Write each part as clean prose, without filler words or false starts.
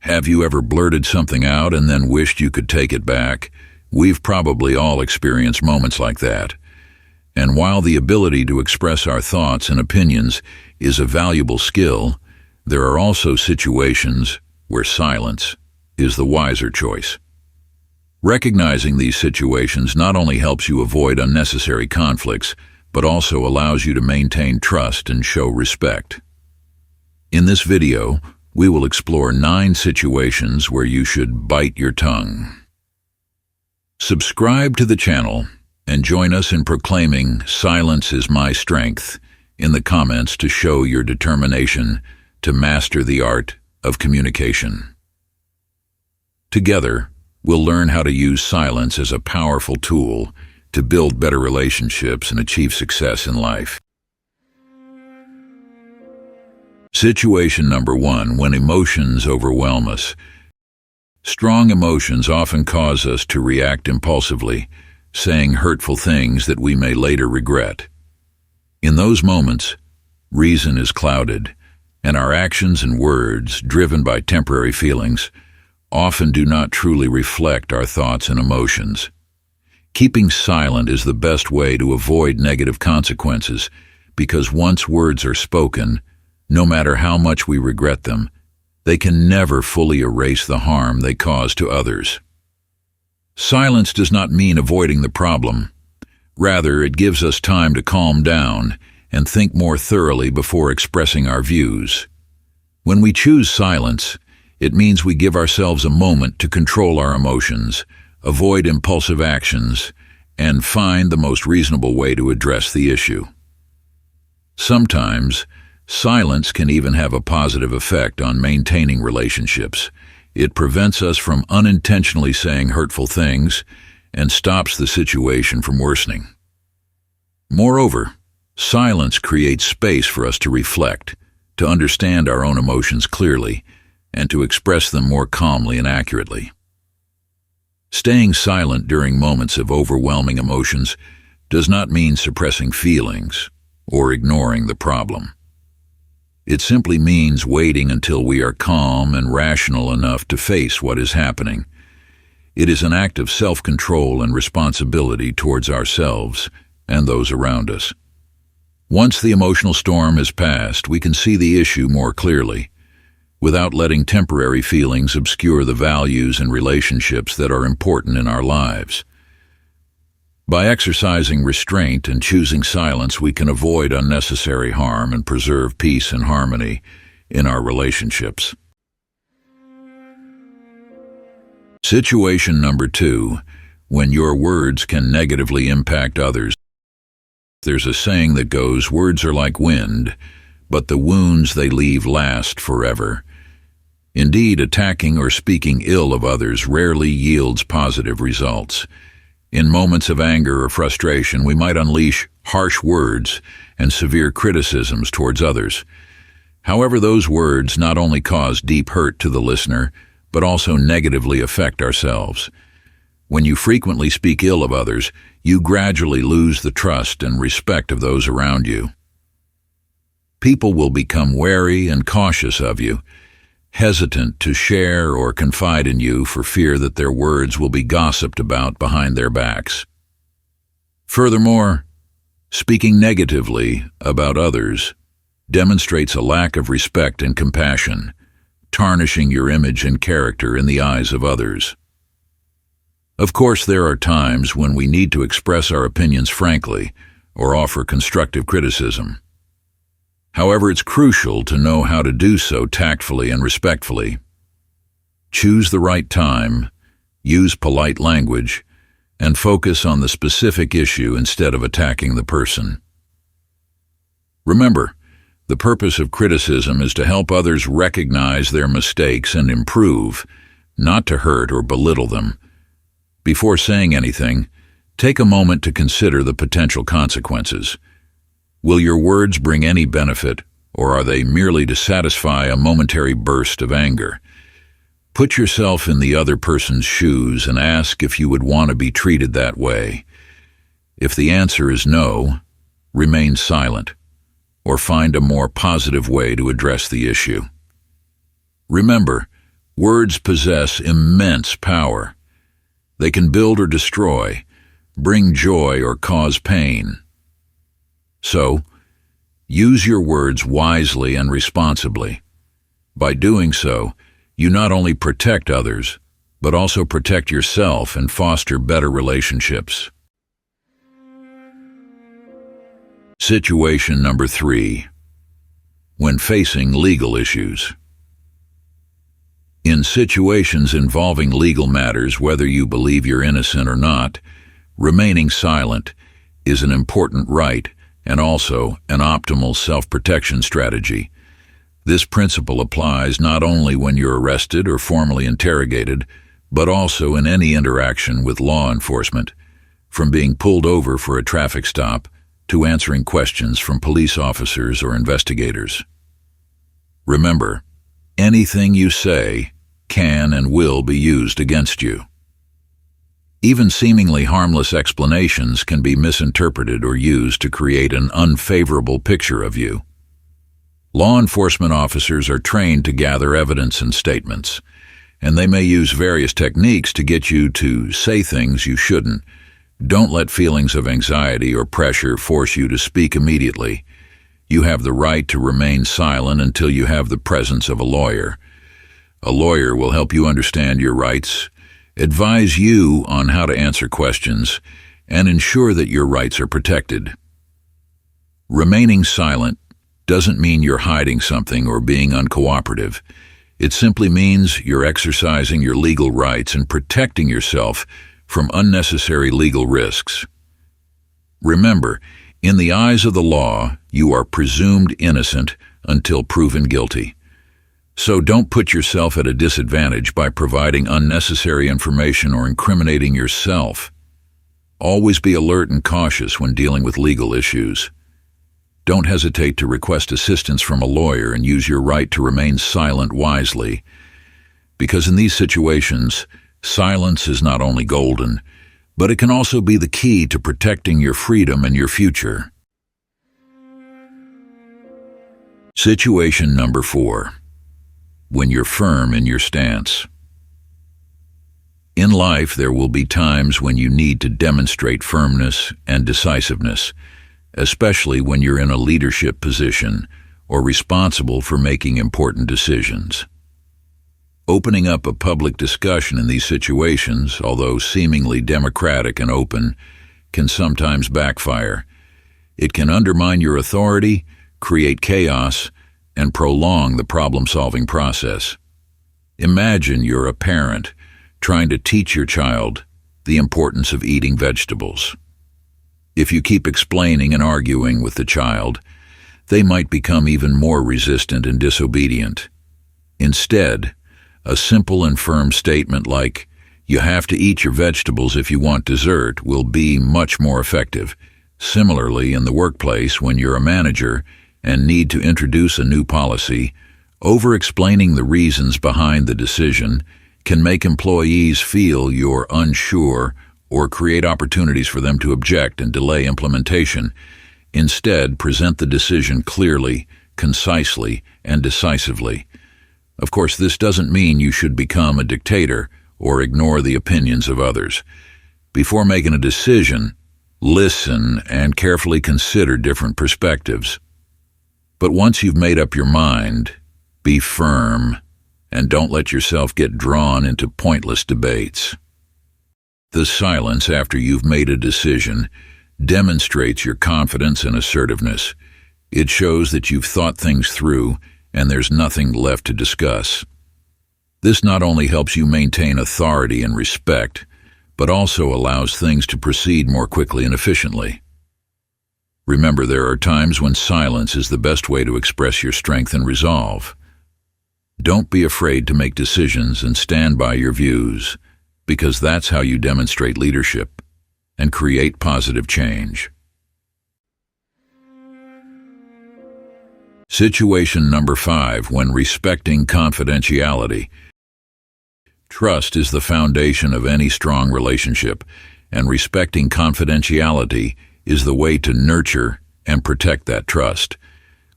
Have you ever blurted something out and then wished you could take it back? We've probably all experienced moments like that. And while the ability to express our thoughts and opinions is a valuable skill, there are also situations where silence is the wiser choice. Recognizing these situations not only helps you avoid unnecessary conflicts, but also allows you to maintain trust and show respect. In this video, we will explore 9 situations where you should bite your tongue. Subscribe to the channel and join us in proclaiming "Silence is my strength" in the comments to show your determination to master the art of communication. Together, we'll learn how to use silence as a powerful tool to build better relationships and achieve success in life. Situation number 1, when emotions overwhelm us. Strong emotions often cause us to react impulsively, saying hurtful things that we may later regret. In those moments, reason is clouded, and our actions and words, driven by temporary feelings, often do not truly reflect our thoughts and emotions. Keeping silent is the best way to avoid negative consequences, because once words are spoken, no matter how much we regret them, they can never fully erase the harm they cause to others. Silence does not mean avoiding the problem. Rather, it gives us time to calm down and think more thoroughly before expressing our views. When we choose silence, it means we give ourselves a moment to control our emotions, avoid impulsive actions, and find the most reasonable way to address the issue. Sometimes, silence can even have a positive effect on maintaining relationships. It prevents us from unintentionally saying hurtful things and stops the situation from worsening. Moreover, silence creates space for us to reflect, to understand our own emotions clearly, and to express them more calmly and accurately. Staying silent during moments of overwhelming emotions does not mean suppressing feelings or ignoring the problem. It simply means waiting until we are calm and rational enough to face what is happening. It is an act of self-control and responsibility towards ourselves and those around us. Once the emotional storm is passed, we can see the issue more clearly, without letting temporary feelings obscure the values and relationships that are important in our lives. By exercising restraint and choosing silence, we can avoid unnecessary harm and preserve peace and harmony in our relationships. Situation number 2, when your words can negatively impact others. There's a saying that goes, "Words are like wind, but the wounds they leave last forever." Indeed, attacking or speaking ill of others rarely yields positive results. In moments of anger or frustration, we might unleash harsh words and severe criticisms towards others. However, those words not only cause deep hurt to the listener, but also negatively affect ourselves. When you frequently speak ill of others, you gradually lose the trust and respect of those around you. People will become wary and cautious of you, hesitant to share or confide in you for fear that their words will be gossiped about behind their backs. Furthermore, speaking negatively about others demonstrates a lack of respect and compassion, tarnishing your image and character in the eyes of others. Of course, there are times when we need to express our opinions frankly or offer constructive criticism. However, it's crucial to know how to do so tactfully and respectfully. Choose the right time, use polite language, and focus on the specific issue instead of attacking the person. Remember, the purpose of criticism is to help others recognize their mistakes and improve, not to hurt or belittle them. Before saying anything, take a moment to consider the potential consequences. Will your words bring any benefit, or are they merely to satisfy a momentary burst of anger? Put yourself in the other person's shoes and ask if you would want to be treated that way. If the answer is no, remain silent, or find a more positive way to address the issue. Remember, Words possess immense power. They can build or destroy, bring joy or cause pain. So, use your words wisely and responsibly. By doing so, you not only protect others, but also protect yourself and foster better relationships. Situation number 3. When facing legal issues. In situations involving legal matters, whether you believe you're innocent or not, remaining silent is an important right and also an optimal self-protection strategy. This principle applies not only when you're arrested or formally interrogated, but also in any interaction with law enforcement, from being pulled over for a traffic stop to answering questions from police officers or investigators. Remember, anything you say can and will be used against you. Even seemingly harmless explanations can be misinterpreted or used to create an unfavorable picture of you. Law enforcement officers are trained to gather evidence and statements, and they may use various techniques to get you to say things you shouldn't. Don't let feelings of anxiety or pressure force you to speak immediately. You have the right to remain silent until you have the presence of a lawyer. A lawyer will help you understand your rights, advise you on how to answer questions, and ensure that your rights are protected. Remaining silent doesn't mean you're hiding something or being uncooperative. It simply means you're exercising your legal rights and protecting yourself from unnecessary legal risks. Remember, in the eyes of the law, you are presumed innocent until proven guilty. So don't put yourself at a disadvantage by providing unnecessary information or incriminating yourself. Always be alert and cautious when dealing with legal issues. Don't hesitate to request assistance from a lawyer and use your right to remain silent wisely, because in these situations, silence is not only golden, but it can also be the key to protecting your freedom and your future. Situation number 4. When you're firm in your stance. In life, there will be times when you need to demonstrate firmness and decisiveness, especially when you're in a leadership position or responsible for making important decisions. Opening up a public discussion in these situations, although seemingly democratic and open, can sometimes backfire. It can undermine your authority, create chaos, and prolong the problem-solving process. Imagine you're a parent trying to teach your child the importance of eating vegetables. If you keep explaining and arguing with the child, they might become even more resistant and disobedient. Instead, a simple and firm statement like, "You have to eat your vegetables if you want dessert," will be much more effective. Similarly, in the workplace, when you're a manager and need to introduce a new policy, over-explaining the reasons behind the decision can make employees feel you're unsure or create opportunities for them to object and delay implementation. Instead, present the decision clearly, concisely, and decisively. Of course, this doesn't mean you should become a dictator or ignore the opinions of others. Before making a decision, listen and carefully consider different perspectives. But once you've made up your mind, be firm and don't let yourself get drawn into pointless debates. The silence after you've made a decision demonstrates your confidence and assertiveness. It shows that you've thought things through and there's nothing left to discuss. This not only helps you maintain authority and respect, but also allows things to proceed more quickly and efficiently. Remember, there are times when silence is the best way to express your strength and resolve. Don't be afraid to make decisions and stand by your views, because that's how you demonstrate leadership and create positive change. Situation number 5, when respecting confidentiality. Trust is the foundation of any strong relationship, and respecting confidentiality is the way to nurture and protect that trust.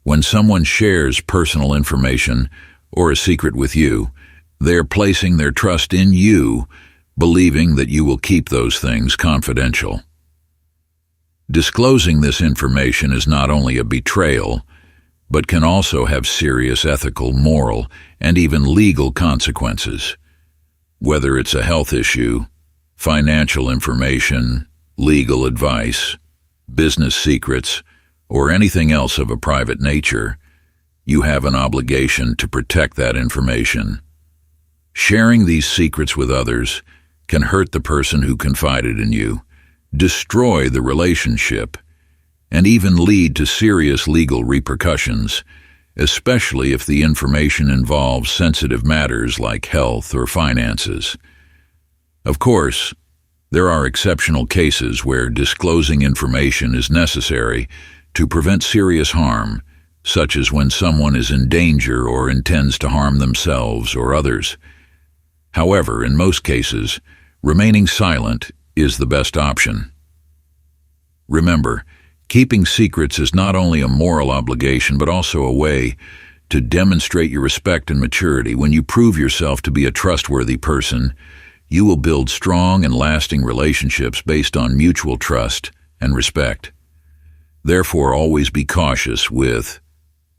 When someone shares personal information or a secret with you, They are placing their trust in you, believing that you will keep those things confidential. Disclosing this information is not only a betrayal, but can also have serious ethical, moral, and even legal consequences. Whether it's a health issue, financial information, legal advice, business secrets, or anything else of a private nature, you have an obligation to protect that information. Sharing these secrets with others can hurt the person who confided in you, destroy the relationship, and even lead to serious legal repercussions, especially if the information involves sensitive matters like health or finances. Of course, there are exceptional cases where disclosing information is necessary to prevent serious harm, such as when someone is in danger or intends to harm themselves or others. However, in most cases, remaining silent is the best option. Remember, keeping secrets is not only a moral obligation but also a way to demonstrate your respect and maturity. When you prove yourself to be a trustworthy person, you will build strong and lasting relationships based on mutual trust and respect. Therefore, always be cautious with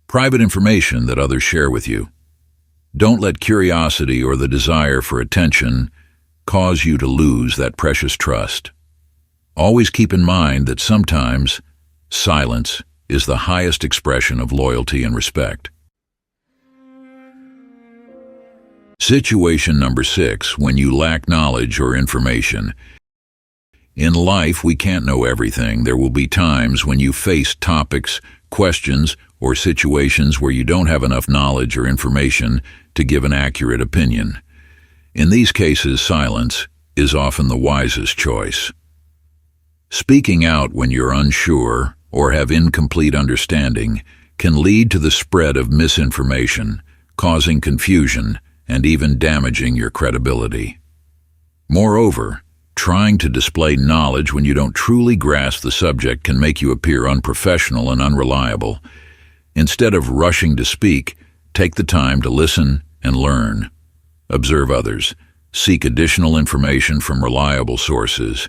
private information that others share with you. Don't let curiosity or the desire for attention cause you to lose that precious trust. Always keep in mind that sometimes silence is the highest expression of loyalty and respect. Situation number 6, when you lack knowledge or information. In life, we can't know everything. There will be times when you face topics, questions, or situations where you don't have enough knowledge or information to give an accurate opinion. In these cases, silence is often the wisest choice. Speaking out when you're unsure or have incomplete understanding can lead to the spread of misinformation, causing confusion and even damaging your credibility. Moreover, trying to display knowledge when you don't truly grasp the subject can make you appear unprofessional and unreliable. Instead of rushing to speak, take the time to listen and learn. Observe others, seek additional information from reliable sources,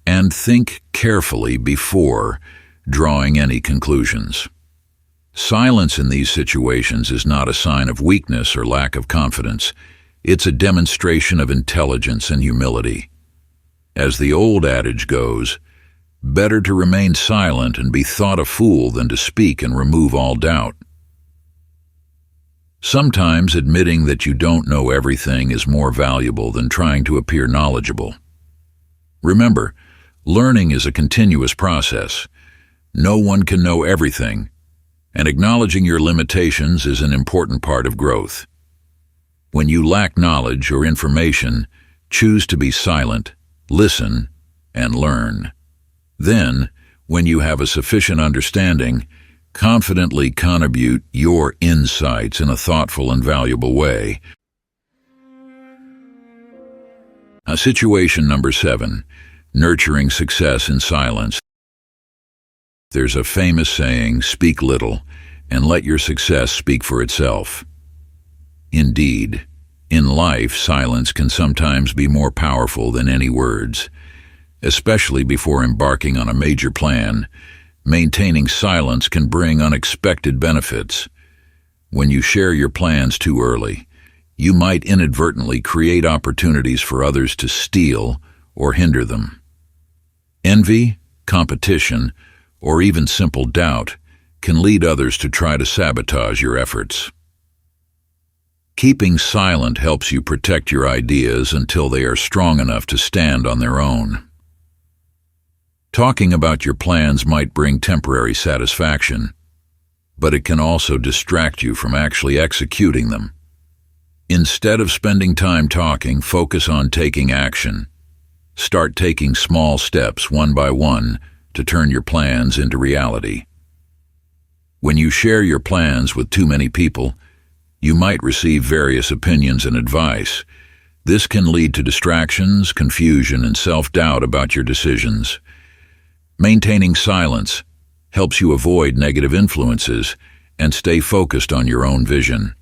and think carefully before drawing any conclusions. Silence in these situations is not a sign of weakness or lack of confidence. It's a demonstration of intelligence and humility. As the old adage goes, better to remain silent and be thought a fool than to speak and remove all doubt. Sometimes admitting that you don't know everything is more valuable than trying to appear knowledgeable. Remember, learning is a continuous process. No one can know everything, and acknowledging your limitations is an important part of growth. When you lack knowledge or information, choose to be silent, listen, and learn. Then, when you have a sufficient understanding, confidently contribute your insights in a thoughtful and valuable way. Situation number 7, nurturing success in silence. There's a famous saying, speak little, and let your success speak for itself. Indeed, in life, silence can sometimes be more powerful than any words. Especially before embarking on a major plan, maintaining silence can bring unexpected benefits. When you share your plans too early, you might inadvertently create opportunities for others to steal or hinder them. Envy, competition, or even simple doubt can lead others to try to sabotage your efforts. Keeping silent helps you protect your ideas until they are strong enough to stand on their own. Talking about your plans might bring temporary satisfaction, but it can also distract you from actually executing them. Instead of spending time talking, focus on taking action. Start taking small steps one by one to turn your plans into reality. When you share your plans with too many people, you might receive various opinions and advice. This can lead to distractions, confusion, and self-doubt about your decisions. Maintaining silence helps you avoid negative influences and stay focused on your own vision.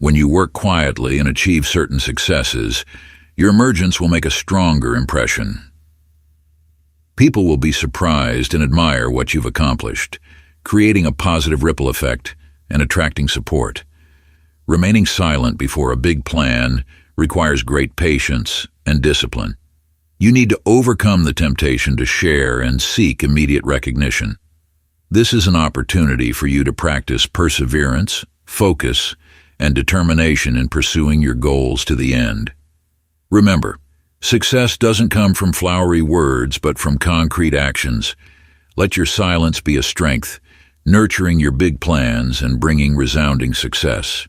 When you work quietly and achieve certain successes, your emergence will make a stronger impression. People will be surprised and admire what you've accomplished, creating a positive ripple effect and attracting support. Remaining silent before a big plan requires great patience and discipline. You need to overcome the temptation to share and seek immediate recognition. This is an opportunity for you to practice perseverance, focus, and determination in pursuing your goals to the end. Remember, success doesn't come from flowery words but from concrete actions. Let your silence be a strength, nurturing your big plans and bringing resounding success.